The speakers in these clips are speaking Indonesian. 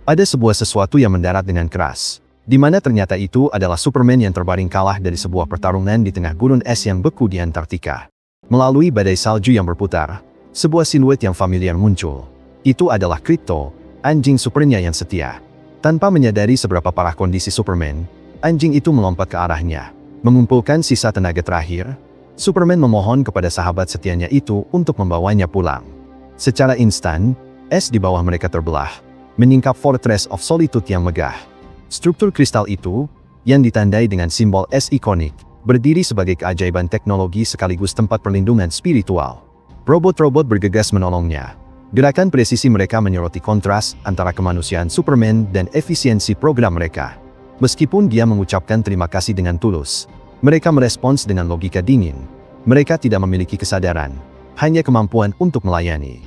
Ada sebuah sesuatu yang mendarat dengan keras, di mana ternyata itu adalah Superman yang terbaring kalah dari sebuah pertarungan di tengah gurun es yang beku di Antartika. Melalui badai salju yang berputar, sebuah siluet yang familiar muncul. Itu adalah Krypto, anjing supernya yang setia. Tanpa menyadari seberapa parah kondisi Superman, anjing itu melompat ke arahnya. Mengumpulkan sisa tenaga terakhir, Superman memohon kepada sahabat setianya itu untuk membawanya pulang. Secara instan, es di bawah mereka terbelah, menyingkap Fortress of Solitude yang megah. Struktur kristal itu, yang ditandai dengan simbol es ikonik, berdiri sebagai keajaiban teknologi sekaligus tempat perlindungan spiritual. Robot-robot bergegas menolongnya. Gerakan presisi mereka menyoroti kontras antara kemanusiaan Superman dan efisiensi program mereka. Meskipun dia mengucapkan terima kasih dengan tulus, mereka merespons dengan logika dingin. Mereka tidak memiliki kesadaran, hanya kemampuan untuk melayani.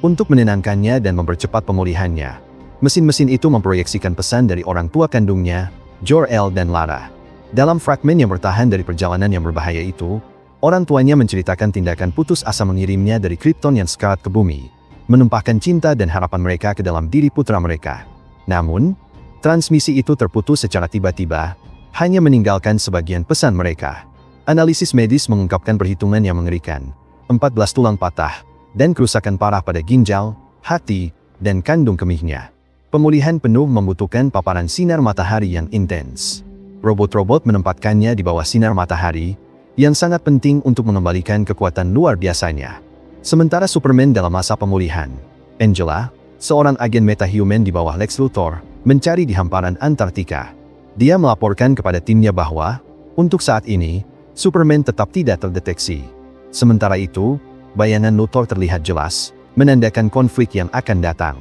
Untuk menenangkannya dan mempercepat pemulihannya, mesin-mesin itu memproyeksikan pesan dari orang tua kandungnya, Jor-El dan Lara. Dalam fragmen yang bertahan dari perjalanan yang berbahaya itu, orang tuanya menceritakan tindakan putus asa mengirimnya dari Krypton yang sekarat ke bumi, menumpahkan cinta dan harapan mereka ke dalam diri putra mereka. Namun, transmisi itu terputus secara tiba-tiba, hanya meninggalkan sebagian pesan mereka. Analisis medis mengungkapkan perhitungan yang mengerikan, 14 tulang patah, dan kerusakan parah pada ginjal, hati, dan kandung kemihnya. Pemulihan penuh membutuhkan paparan sinar matahari yang intens. Robot-robot menempatkannya di bawah sinar matahari, yang sangat penting untuk mengembalikan kekuatan luar biasanya. Sementara Superman dalam masa pemulihan, Angela, seorang agen metahuman di bawah Lex Luthor, mencari di hamparan Antartika. Dia melaporkan kepada timnya bahwa, untuk saat ini, Superman tetap tidak terdeteksi. Sementara itu, bayangan Luthor terlihat jelas, menandakan konflik yang akan datang.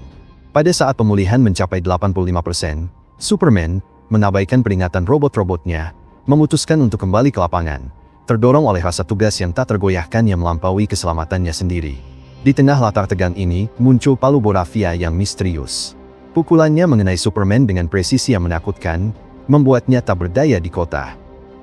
Pada saat pemulihan mencapai 85%, Superman, mengabaikan peringatan robot-robotnya, memutuskan untuk kembali ke lapangan, terdorong oleh rasa tugas yang tak tergoyahkan yang melampaui keselamatannya sendiri. Di tengah latar tegang ini, muncul palu Boravia yang misterius. Pukulannya mengenai Superman dengan presisi yang menakutkan, membuatnya tak berdaya di kota.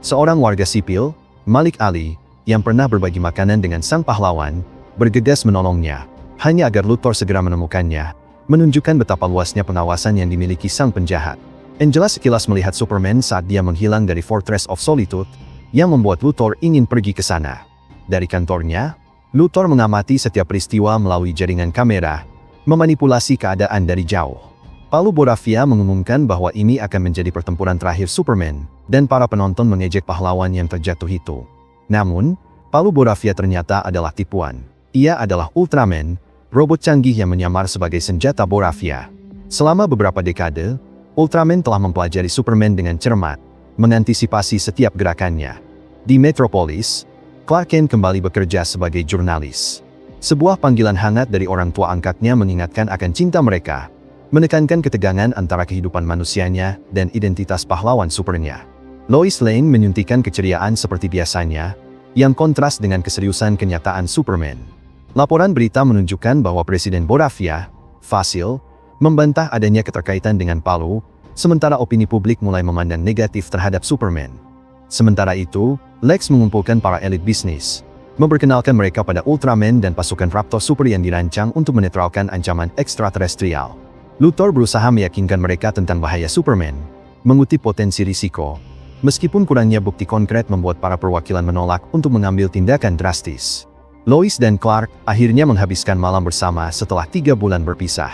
Seorang warga sipil, Malik Ali, yang pernah berbagi makanan dengan sang pahlawan, bergegas menolongnya, hanya agar Luthor segera menemukannya, menunjukkan betapa luasnya pengawasan yang dimiliki sang penjahat. Angela sekilas melihat Superman saat dia menghilang dari Fortress of Solitude, yang membuat Luthor ingin pergi ke sana. Dari kantornya, Luthor mengamati setiap peristiwa melalui jaringan kamera, memanipulasi keadaan dari jauh. Palu Boravia mengumumkan bahwa ini akan menjadi pertempuran terakhir Superman, dan para penonton mengejek pahlawan yang terjatuh itu. Namun, Palu Boravia ternyata adalah tipuan. Ia adalah Ultraman, robot canggih yang menyamar sebagai senjata Boravia. Selama beberapa dekade, Ultraman telah mempelajari Superman dengan cermat, mengantisipasi setiap gerakannya. Di Metropolis, Clark Kent kembali bekerja sebagai jurnalis. Sebuah panggilan hangat dari orang tua angkatnya mengingatkan akan cinta mereka, menekankan ketegangan antara kehidupan manusianya dan identitas pahlawan supernya. Lois Lane menyuntikkan keceriaan seperti biasanya, yang kontras dengan keseriusan kenyataan Superman. Laporan berita menunjukkan bahwa Presiden Boravia, Fasil, membantah adanya keterkaitan dengan Palu, sementara opini publik mulai memandang negatif terhadap Superman. Sementara itu, Lex mengumpulkan para elit bisnis, memperkenalkan mereka pada Ultraman dan pasukan Raptor Super yang dirancang untuk menetralkan ancaman ekstraterestrial. Luthor berusaha meyakinkan mereka tentang bahaya Superman, mengutip potensi risiko, meskipun kurangnya bukti konkret membuat para perwakilan menolak untuk mengambil tindakan drastis. Lois dan Clark akhirnya menghabiskan malam bersama setelah 3 bulan berpisah.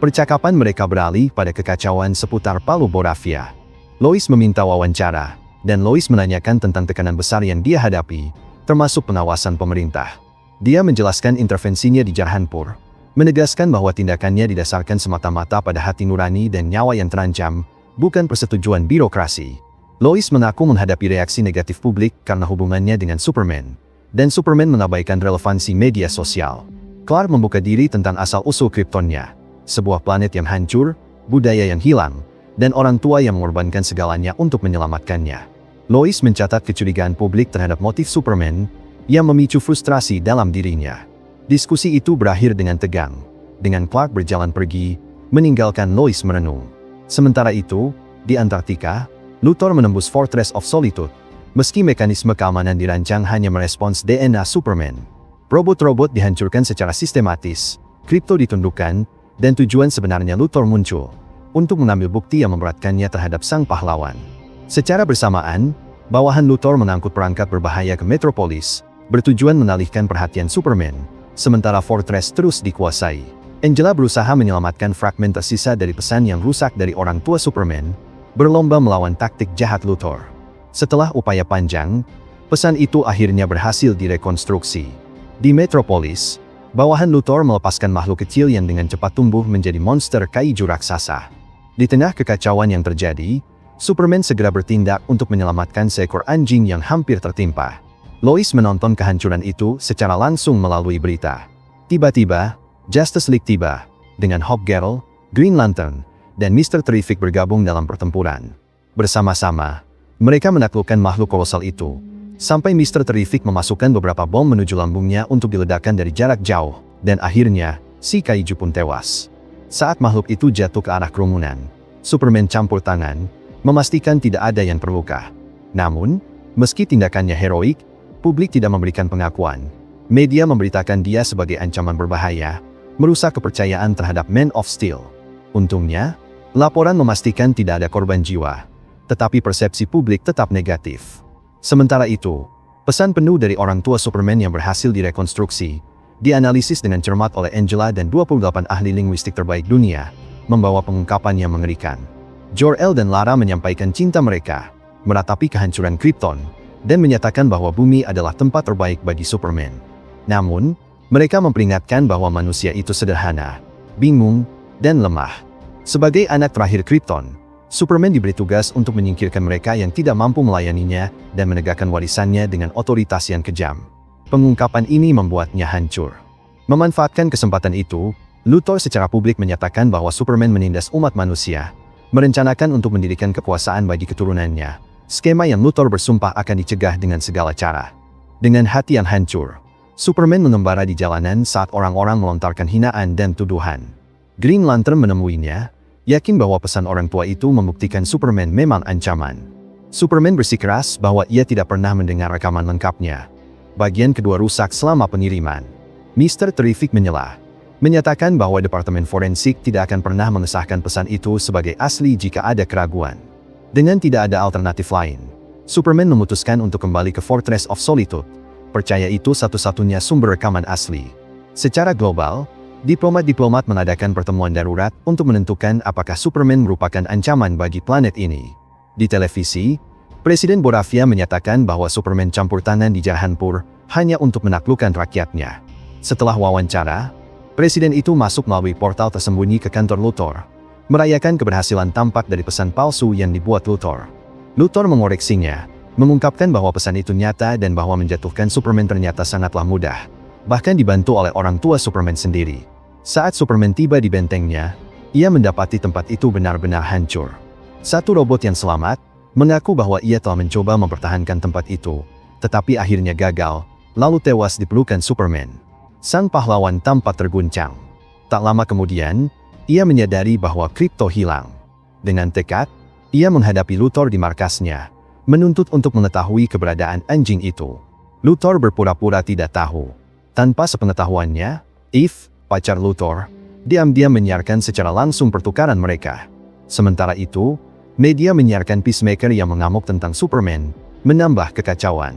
Percakapan mereka beralih pada kekacauan seputar Palu Boravia. Lois meminta wawancara, dan Lois menanyakan tentang tekanan besar yang dia hadapi, termasuk pengawasan pemerintah. Dia menjelaskan intervensinya di Jarhanpur, menegaskan bahwa tindakannya didasarkan semata-mata pada hati nurani dan nyawa yang terancam, bukan persetujuan birokrasi. Lois mengaku menghadapi reaksi negatif publik karena hubungannya dengan Superman, dan Superman mengabaikan relevansi media sosial. Clark membuka diri tentang asal-usul Kryptonnya, sebuah planet yang hancur, budaya yang hilang, dan orang tua yang mengorbankan segalanya untuk menyelamatkannya. Lois mencatat kecurigaan publik terhadap motif Superman, yang memicu frustrasi dalam dirinya. Diskusi itu berakhir dengan tegang, dengan Clark berjalan pergi, meninggalkan Lois merenung. Sementara itu, di Antartika, Luthor menembus Fortress of Solitude, meski mekanisme keamanan dirancang hanya merespons DNA Superman. Robot-robot dihancurkan secara sistematis, Krypto ditundukkan, dan tujuan sebenarnya Luthor muncul, untuk mengambil bukti yang memberatkannya terhadap sang pahlawan. Secara bersamaan, bawahan Luthor mengangkut perangkat berbahaya ke Metropolis, bertujuan mengalihkan perhatian Superman, sementara Fortress terus dikuasai. Angela berusaha menyelamatkan fragmen tersisa dari pesan yang rusak dari orang tua Superman, berlomba melawan taktik jahat Luthor. Setelah upaya panjang, pesan itu akhirnya berhasil direkonstruksi. Di Metropolis, bawahan Luthor melepaskan makhluk kecil yang dengan cepat tumbuh menjadi monster kaiju raksasa. Di tengah kekacauan yang terjadi, Superman segera bertindak untuk menyelamatkan seekor anjing yang hampir tertimpa. Lois menonton kehancuran itu secara langsung melalui berita. Tiba-tiba, Justice League tiba, dengan Hawkgirl, Green Lantern, dan Mr. Terrific bergabung dalam pertempuran. Bersama-sama, mereka menaklukkan makhluk kolosal itu, sampai Mr. Terrific memasukkan beberapa bom menuju lambungnya untuk diledakkan dari jarak jauh, dan akhirnya, si kaiju pun tewas. Saat makhluk itu jatuh ke arah kerumunan, Superman campur tangan, memastikan tidak ada yang terluka. Namun, meski tindakannya heroik, publik tidak memberikan pengakuan. Media memberitakan dia sebagai ancaman berbahaya, merusak kepercayaan terhadap Man of Steel. Untungnya, laporan memastikan tidak ada korban jiwa, tetapi persepsi publik tetap negatif. Sementara itu, pesan penuh dari orang tua Superman yang berhasil direkonstruksi, dianalisis dengan cermat oleh Angela dan 28 ahli linguistik terbaik dunia, membawa pengungkapan yang mengerikan. Jor-El dan Lara menyampaikan cinta mereka, meratapi kehancuran Krypton, dan menyatakan bahwa bumi adalah tempat terbaik bagi Superman. Namun, mereka memperingatkan bahwa manusia itu sederhana, bingung, dan lemah. Sebagai anak terakhir Krypton, Superman diberi tugas untuk menyingkirkan mereka yang tidak mampu melayaninya dan menegakkan warisannya dengan otoritas yang kejam. Pengungkapan ini membuatnya hancur. Memanfaatkan kesempatan itu, Luthor secara publik menyatakan bahwa Superman menindas umat manusia, merencanakan untuk mendirikan kekuasaan bagi keturunannya, skema yang Luthor bersumpah akan dicegah dengan segala cara. Dengan hati yang hancur, Superman mengembara di jalanan saat orang-orang melontarkan hinaan dan tuduhan. Green Lantern menemuinya, yakin bahwa pesan orang tua itu membuktikan Superman memang ancaman. Superman bersikeras bahwa ia tidak pernah mendengar rekaman lengkapnya. Bagian kedua rusak selama pengiriman. Mr. Terrific menyela, menyatakan bahwa Departemen Forensik tidak akan pernah mengesahkan pesan itu sebagai asli jika ada keraguan. Dengan tidak ada alternatif lain, Superman memutuskan untuk kembali ke Fortress of Solitude. Percaya itu satu-satunya sumber rekaman asli. Secara global, diplomat-diplomat mengadakan pertemuan darurat untuk menentukan apakah Superman merupakan ancaman bagi planet ini. Di televisi, Presiden Borafia menyatakan bahwa Superman campur tangan di Jahanpur hanya untuk menaklukkan rakyatnya. Setelah wawancara, Presiden itu masuk melalui portal tersembunyi ke kantor Luthor, merayakan keberhasilan tampak dari pesan palsu yang dibuat Luthor. Luthor mengoreksinya, mengungkapkan bahwa pesan itu nyata dan bahwa menjatuhkan Superman ternyata sangatlah mudah, bahkan dibantu oleh orang tua Superman sendiri. Saat Superman tiba di bentengnya, ia mendapati tempat itu benar-benar hancur. Satu robot yang selamat, mengaku bahwa ia telah mencoba mempertahankan tempat itu, tetapi akhirnya gagal, lalu tewas di pelukan Superman. Sang pahlawan tampak terguncang. Tak lama kemudian, ia menyadari bahwa Krypto hilang. Dengan tekad, ia menghadapi Luthor di markasnya, menuntut untuk mengetahui keberadaan anjing itu. Luthor berpura-pura tidak tahu. Tanpa sepengetahuannya, Eve, pacar Luthor, diam-diam menyiarkan secara langsung pertukaran mereka. Sementara itu, media menyiarkan Peacemaker yang mengamuk tentang Superman, menambah kekacauan.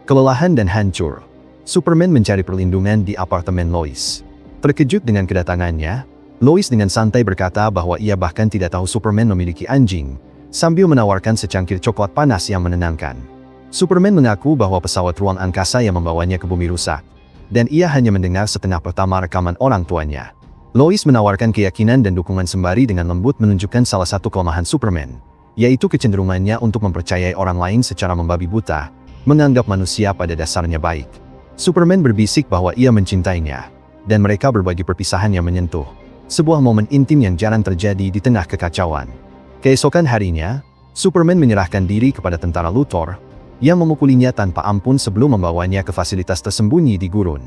Kelelahan dan hancur, Superman mencari perlindungan di apartemen Lois. Terkejut dengan kedatangannya, Lois dengan santai berkata bahwa ia bahkan tidak tahu Superman memiliki anjing, sambil menawarkan secangkir coklat panas yang menenangkan. Superman mengaku bahwa pesawat ruang angkasa yang membawanya ke bumi rusak, dan ia hanya mendengar setengah pertama rekaman orang tuanya. Lois menawarkan keyakinan dan dukungan sembari dengan lembut menunjukkan salah satu kelemahan Superman, yaitu kecenderungannya untuk mempercayai orang lain secara membabi buta, menganggap manusia pada dasarnya baik. Superman berbisik bahwa ia mencintainya, dan mereka berbagi perpisahan yang menyentuh, sebuah momen intim yang jarang terjadi di tengah kekacauan. Keesokan harinya, Superman menyerahkan diri kepada tentara Luthor, yang memukulinya tanpa ampun sebelum membawanya ke fasilitas tersembunyi di gurun.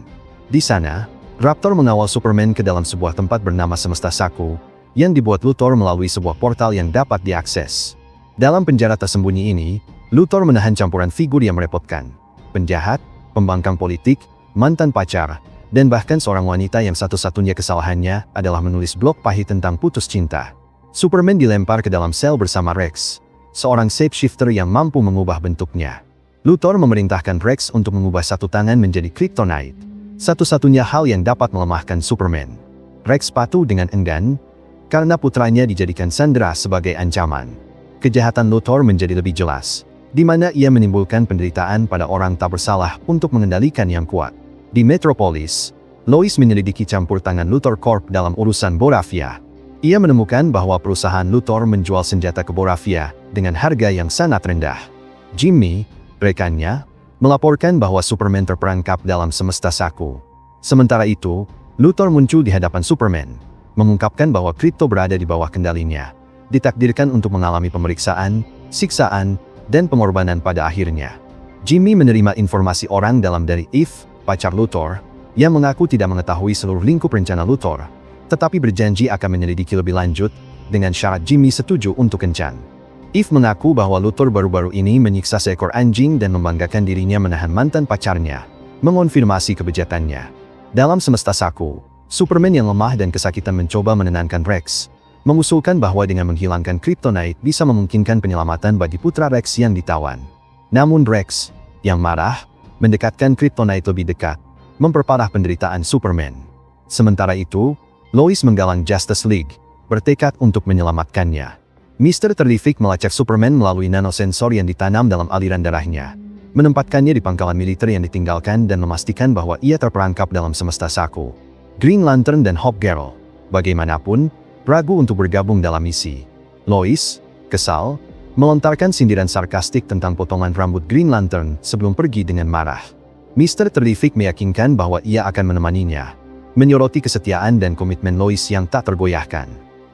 Di sana, Raptor mengawal Superman ke dalam sebuah tempat bernama Semesta Saku, yang dibuat Luthor melalui sebuah portal yang dapat diakses. Dalam penjara tersembunyi ini, Luthor menahan campuran figur yang merepotkan. Penjahat, pembangkang politik, mantan pacar, dan bahkan seorang wanita yang satu-satunya kesalahannya adalah menulis blog pahit tentang putus cinta. Superman dilempar ke dalam sel bersama Rex, seorang shapeshifter yang mampu mengubah bentuknya. Luthor memerintahkan Rex untuk mengubah satu tangan menjadi Kryptonite, satu-satunya hal yang dapat melemahkan Superman. Rex patuh dengan enggan, karena putranya dijadikan sandera sebagai ancaman. Kejahatan Luthor menjadi lebih jelas, di mana ia menimbulkan penderitaan pada orang tak bersalah untuk mengendalikan yang kuat. Di Metropolis, Lois menyelidiki campur tangan Luthor Corp dalam urusan Boravia. Ia menemukan bahwa perusahaan Luthor menjual senjata ke Boravia dengan harga yang sangat rendah. Jimmy, rekannya, melaporkan bahwa Superman terperangkap dalam semesta saku. Sementara itu, Luthor muncul di hadapan Superman, mengungkapkan bahwa Krypto berada di bawah kendalinya, ditakdirkan untuk mengalami pemeriksaan, siksaan, dan pengorbanan pada akhirnya. Jimmy menerima informasi orang dalam dari Eve, pacar Luthor, yang mengaku tidak mengetahui seluruh lingkup rencana Luthor, tetapi berjanji akan menyelidiki lebih lanjut, dengan syarat Jimmy setuju untuk kencan. Eve mengaku bahwa Luthor baru-baru ini menyiksa seekor anjing dan membanggakan dirinya menahan mantan pacarnya, mengonfirmasi kebejatannya. Dalam semesta saku, Superman yang lemah dan kesakitan mencoba menenangkan Rex, mengusulkan bahwa dengan menghilangkan Kryptonite bisa memungkinkan penyelamatan bagi putra Rex yang ditawan. Namun Rex, yang marah, mendekatkan Kryptonite lebih dekat, memperparah penderitaan Superman. Sementara itu, Lois menggalang Justice League, bertekad untuk menyelamatkannya. Mr. Terrific melacak Superman melalui nanosensor yang ditanam dalam aliran darahnya, menempatkannya di pangkalan militer yang ditinggalkan dan memastikan bahwa ia terperangkap dalam semesta saku. Green Lantern dan Hawkgirl, bagaimanapun, ragu untuk bergabung dalam misi. Lois, kesal, melontarkan sindiran sarkastik tentang potongan rambut Green Lantern sebelum pergi dengan marah. Mr. Terrific meyakinkan bahwa ia akan menemaninya, menyoroti kesetiaan dan komitmen Lois yang tak tergoyahkan.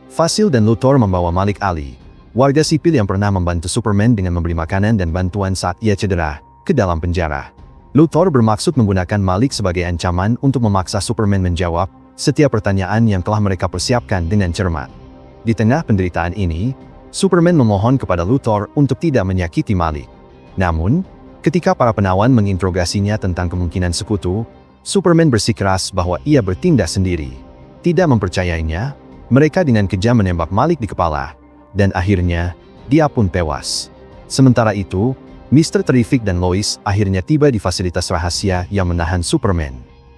Fasil dan Luthor membawa Malik Ali, warga sipil yang pernah membantu Superman dengan memberi makanan dan bantuan saat ia cedera, ke dalam penjara. Luthor bermaksud menggunakan Malik sebagai ancaman untuk memaksa Superman menjawab setiap pertanyaan yang telah mereka persiapkan dengan cermat. Di tengah penderitaan ini, Superman memohon kepada Luthor untuk tidak menyakiti Malik. Namun, ketika para penawan menginterogasinya tentang kemungkinan sekutu, Superman bersikeras bahwa ia bertindak sendiri. Tidak mempercayainya, mereka dengan kejam menembak Malik di kepala, dan akhirnya, dia pun tewas. Sementara itu, Mr. Terrific dan Lois akhirnya tiba di fasilitas rahasia yang menahan Superman.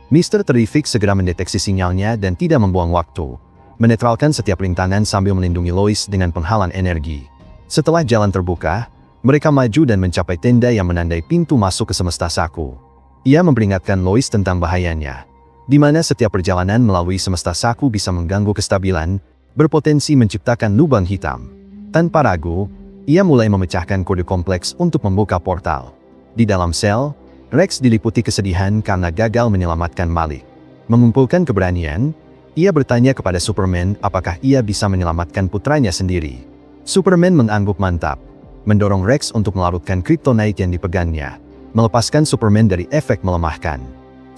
Mr. Terrific segera mendeteksi sinyalnya dan tidak membuang waktu, menetralkan setiap rintangan sambil melindungi Lois dengan penghalang energi. Setelah jalan terbuka, mereka maju dan mencapai tenda yang menandai pintu masuk ke semesta saku. Ia memperingatkan Lois tentang bahayanya, di mana setiap perjalanan melalui semesta saku bisa mengganggu kestabilan, berpotensi menciptakan lubang hitam. Tanpa ragu, ia mulai memecahkan kode kompleks untuk membuka portal. Di dalam sel, Rex diliputi kesedihan karena gagal menyelamatkan Malik. Mengumpulkan keberanian, ia bertanya kepada Superman apakah ia bisa menyelamatkan putranya sendiri. Superman mengangguk mantap, mendorong Rex untuk melarutkan Kryptonite yang dipegangnya, melepaskan Superman dari efek melemahkan.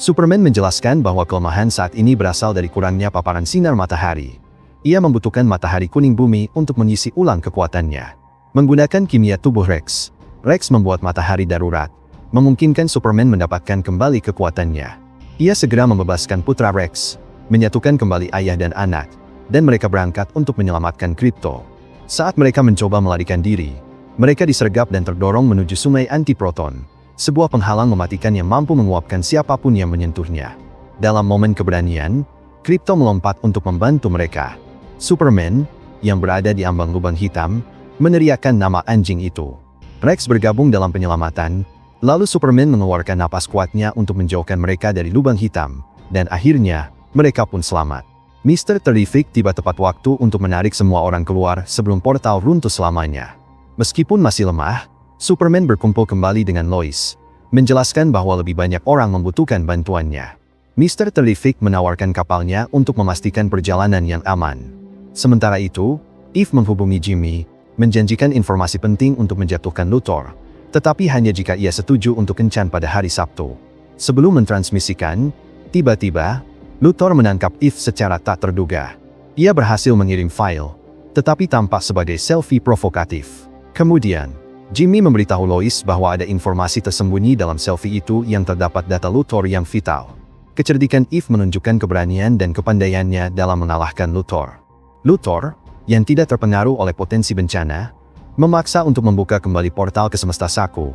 Superman menjelaskan bahwa kelemahan saat ini berasal dari kurangnya paparan sinar matahari. Ia membutuhkan matahari kuning bumi untuk mengisi ulang kekuatannya. Menggunakan kimia tubuh Rex, Rex membuat matahari darurat, memungkinkan Superman mendapatkan kembali kekuatannya. Ia segera membebaskan putra Rex, menyatukan kembali ayah dan anak, dan mereka berangkat untuk menyelamatkan Krypto. Saat mereka mencoba melarikan diri, mereka disergap dan terdorong menuju sungai antiproton, sebuah penghalang mematikan yang mampu menguapkan siapapun yang menyentuhnya. Dalam momen keberanian, Krypto melompat untuk membantu mereka. Superman, yang berada di ambang lubang hitam, meneriakkan nama anjing itu. Rex bergabung dalam penyelamatan, lalu Superman mengeluarkan napas kuatnya untuk menjauhkan mereka dari lubang hitam, dan akhirnya, mereka pun selamat. Mr. Terrific tiba tepat waktu untuk menarik semua orang keluar sebelum portal runtuh selamanya. Meskipun masih lemah, Superman berkumpul kembali dengan Lois, menjelaskan bahwa lebih banyak orang membutuhkan bantuannya. Mr. Terrific menawarkan kapalnya untuk memastikan perjalanan yang aman. Sementara itu, Eve menghubungi Jimmy, menjanjikan informasi penting untuk menjatuhkan Luthor, tetapi hanya jika ia setuju untuk kencan pada hari Sabtu. Sebelum mentransmisikan, tiba-tiba, Luthor menangkap Eve secara tak terduga. Ia berhasil mengirim file, tetapi tampak sebagai selfie provokatif. Kemudian, Jimmy memberitahu Lois bahwa ada informasi tersembunyi dalam selfie itu yang terdapat data Luthor yang vital. Kecerdikan Eve menunjukkan keberanian dan kepandaiannya dalam mengalahkan Luthor. Luthor, yang tidak terpengaruh oleh potensi bencana, memaksa untuk membuka kembali portal ke semesta Saku.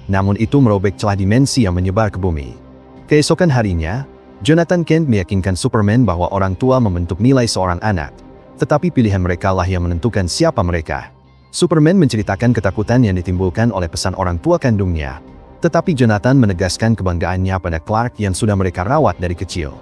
Namun itu merobek celah dimensi yang menyebar ke bumi. Keesokan harinya, Jonathan Kent meyakinkan Superman bahwa orang tua membentuk nilai seorang anak, tetapi pilihan mereka lah yang menentukan siapa mereka. Superman menceritakan ketakutan yang ditimbulkan oleh pesan orang tua kandungnya, tetapi Jonathan menegaskan kebanggaannya pada Clark yang sudah mereka rawat dari kecil.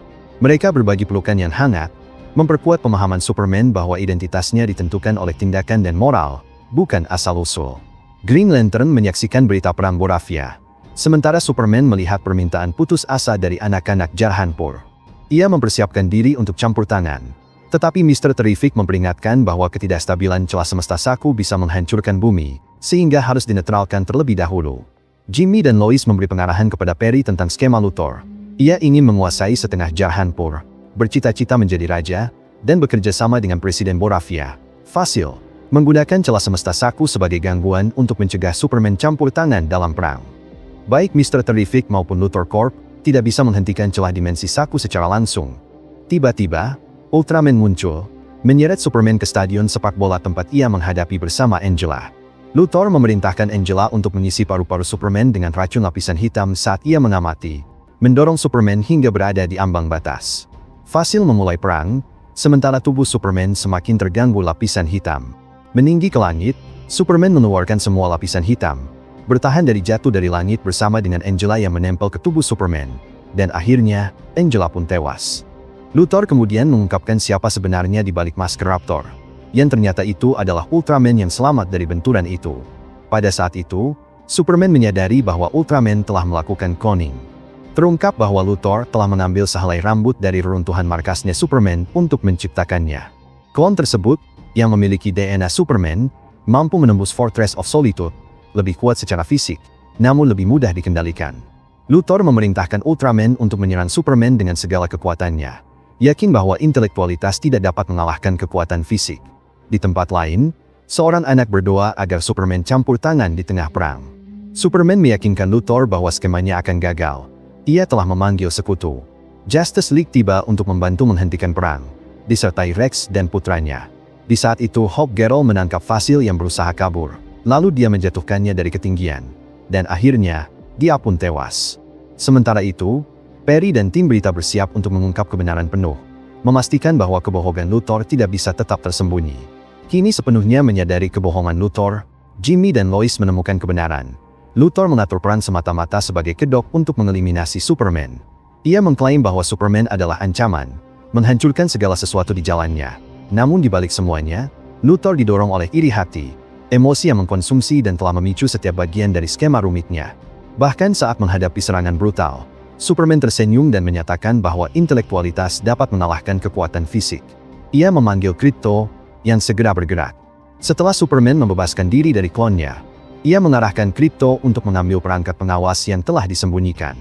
Mereka berbagi pelukan yang hangat, memperkuat pemahaman Superman bahwa identitasnya ditentukan oleh tindakan dan moral, bukan asal-usul. Green Lantern menyaksikan berita perang Borafia, sementara Superman melihat permintaan putus asa dari anak-anak Jarhanpur. Ia mempersiapkan diri untuk campur tangan, tetapi Mr. Terrific memperingatkan bahwa ketidakstabilan celah semesta Saku bisa menghancurkan bumi, sehingga harus dinetralkan terlebih dahulu. Jimmy dan Lois memberi pengarahan kepada Perry tentang skema Luthor. Ia ingin menguasai setengah Jarhanpur, bercita-cita menjadi raja, dan bekerja sama dengan Presiden Borafia, Fasil, menggunakan celah semesta Saku sebagai gangguan untuk mencegah Superman campur tangan dalam perang. Baik Mr. Terrific maupun Luthor Corp tidak bisa menghentikan celah dimensi Saku secara langsung. Tiba-tiba, Ultraman muncul, menyeret Superman ke stadion sepak bola tempat ia menghadapi bersama Angela. Luthor memerintahkan Angela untuk mengisi paru-paru Superman dengan racun lapisan hitam saat ia mengamati, mendorong Superman hingga berada di ambang batas. Fasil memulai perang, sementara tubuh Superman semakin terganggu lapisan hitam. Meninggi ke langit, Superman mengeluarkan semua lapisan hitam, bertahan dari jatuh dari langit bersama dengan Angela yang menempel ke tubuh Superman, dan akhirnya, Angela pun tewas. Luthor kemudian mengungkapkan siapa sebenarnya di balik masker Raptor, yang ternyata itu adalah Ultraman yang selamat dari benturan itu. Pada saat itu, Superman menyadari bahwa Ultraman telah melakukan cloning. Terungkap bahwa Luthor telah mengambil sehelai rambut dari reruntuhan markasnya Superman untuk menciptakannya. Klon tersebut, yang memiliki DNA Superman, mampu menembus Fortress of Solitude, lebih kuat secara fisik, namun lebih mudah dikendalikan. Luthor memerintahkan Ultraman untuk menyerang Superman dengan segala kekuatannya, yakin bahwa intelektualitas tidak dapat mengalahkan kekuatan fisik. Di tempat lain, seorang anak berdoa agar Superman campur tangan di tengah perang. Superman meyakinkan Luthor bahwa skemanya akan gagal. Ia telah memanggil sekutu. Justice League tiba untuk membantu menghentikan perang, disertai Rex dan putranya. Di saat itu Hope Gerol menangkap Fasil yang berusaha kabur, lalu dia menjatuhkannya dari ketinggian. Dan akhirnya, dia pun tewas. Sementara itu, Perry dan tim berita bersiap untuk mengungkap kebenaran penuh, memastikan bahwa kebohongan Luthor tidak bisa tetap tersembunyi. Kini sepenuhnya menyadari kebohongan Luthor, Jimmy dan Lois menemukan kebenaran. Luthor mengatur peran semata-mata sebagai kedok untuk mengeliminasi Superman. Ia mengklaim bahwa Superman adalah ancaman, menghancurkan segala sesuatu di jalannya. Namun di balik semuanya, Luthor didorong oleh iri hati, emosi yang mengkonsumsi dan telah memicu setiap bagian dari skema rumitnya. Bahkan saat menghadapi serangan brutal, Superman tersenyum dan menyatakan bahwa intelektualitas dapat mengalahkan kekuatan fisik. Ia memanggil Krypto, yang segera bergerak. Setelah Superman membebaskan diri dari klonnya, ia mengarahkan Krypto untuk mengambil perangkat pengawas yang telah disembunyikan.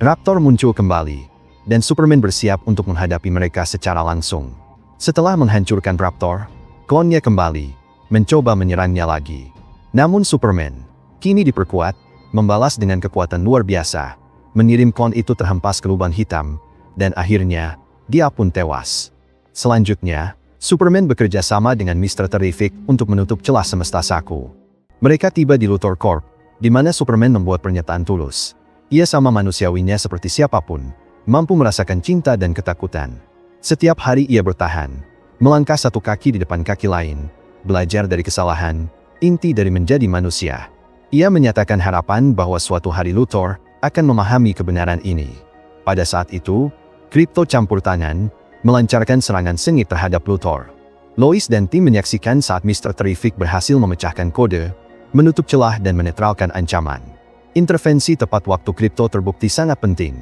Raptor muncul kembali, dan Superman bersiap untuk menghadapi mereka secara langsung. Setelah menghancurkan Raptor, klonnya kembali, mencoba menyerangnya lagi. Namun Superman, kini diperkuat, membalas dengan kekuatan luar biasa, mengirim klon itu terhempas ke lubang hitam, dan akhirnya, dia pun tewas. Selanjutnya, Superman bekerja sama dengan Mr. Terrific untuk menutup celah semesta Saku. Mereka tiba di Luthor Corp, di mana Superman membuat pernyataan tulus. Ia sama manusiawinya seperti siapapun, mampu merasakan cinta dan ketakutan. Setiap hari ia bertahan, melangkah satu kaki di depan kaki lain, belajar dari kesalahan, inti dari menjadi manusia. Ia menyatakan harapan bahwa suatu hari Luthor akan memahami kebenaran ini. Pada saat itu, Krypto campur tangan, melancarkan serangan sengit terhadap Luthor. Lois dan tim menyaksikan saat Mr. Terrific berhasil memecahkan kode, menutup celah dan menetralkan ancaman. Intervensi tepat waktu Krypto terbukti sangat penting,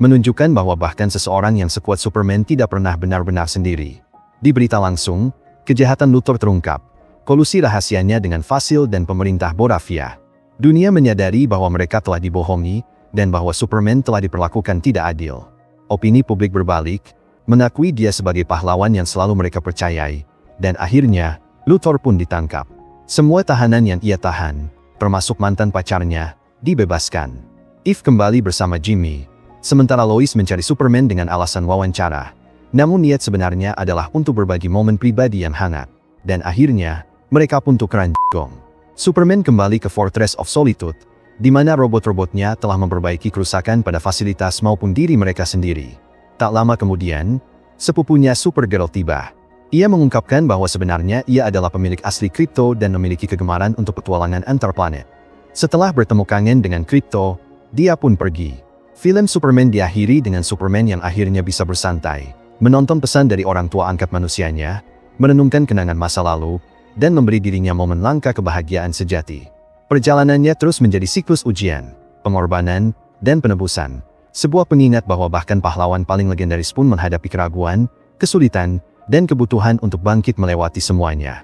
menunjukkan bahwa bahkan seseorang yang sekuat Superman tidak pernah benar-benar sendiri. Di berita langsung, kejahatan Luthor terungkap, kolusi rahasianya dengan Fasil dan pemerintah Borafia. Dunia menyadari bahwa mereka telah dibohongi, dan bahwa Superman telah diperlakukan tidak adil. Opini publik berbalik, mengakui dia sebagai pahlawan yang selalu mereka percayai, dan akhirnya, Luthor pun ditangkap. Semua tahanan yang ia tahan, termasuk mantan pacarnya, dibebaskan. Eve kembali bersama Jimmy, sementara Lois mencari Superman dengan alasan wawancara. Namun niat sebenarnya adalah untuk berbagi momen pribadi yang hangat. dan akhirnya, mereka pun tukeran gong. Superman kembali ke Fortress of Solitude, di mana robot-robotnya telah memperbaiki kerusakan pada fasilitas maupun diri mereka sendiri. Tak lama kemudian, sepupunya Supergirl tiba. Ia mengungkapkan bahwa sebenarnya ia adalah pemilik asli Krypto dan memiliki kegemaran untuk petualangan antar planet. Setelah bertemu kangen dengan Krypto, dia pun pergi. Film Superman diakhiri dengan Superman yang akhirnya bisa bersantai, menonton pesan dari orang tua angkat manusianya, merenungkan kenangan masa lalu, dan memberi dirinya momen langka kebahagiaan sejati. Perjalanannya terus menjadi siklus ujian, pengorbanan, dan penebusan. Sebuah pengingat bahwa bahkan pahlawan paling legendaris pun menghadapi keraguan, kesulitan, dan kebutuhan untuk bangkit melewati semuanya.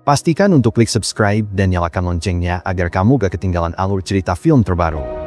Pastikan untuk klik subscribe dan nyalakan loncengnya agar kamu gak ketinggalan alur cerita film terbaru.